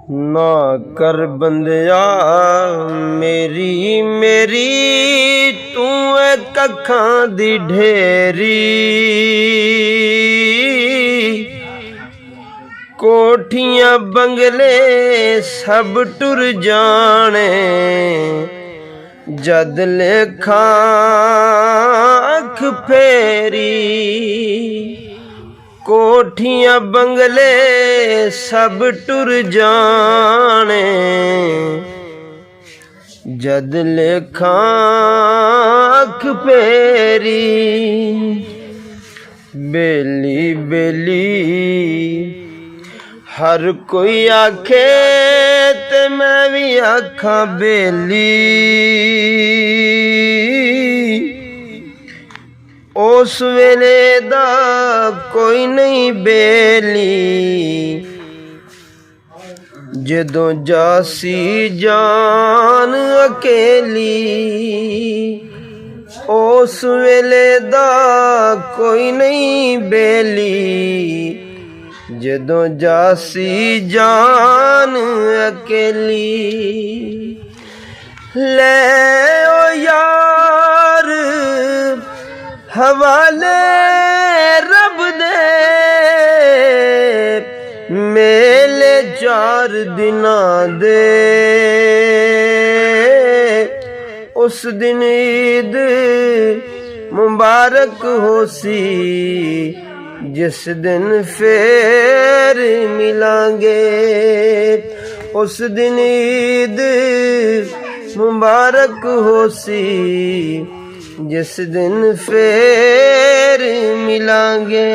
ना कर बंदिया मेरी मेरी तू कखां दी ढेरी। कोठियां बंगले सब टुर जाने जद लेखा अख फेरी। कोठियां बंगले सब टुर जाने जद लेखा अख फेरी। बेली बेली हर कोई आखे ते मैं भी आखां बेली। उस वेले दा कोई नहीं बेली जदों जासी जान अकेली। उस वेले दा कोई नहीं बेली जदों जासी जान अकेली। ले ओ यार हवाले रब दे मेले 4 दिनां दे। उस दिन ईद मुबारक होसी जिस दिन फेर मिलांगे। उस दिन ईद मुबारक होसी जिस दिन फेर मिलांगे।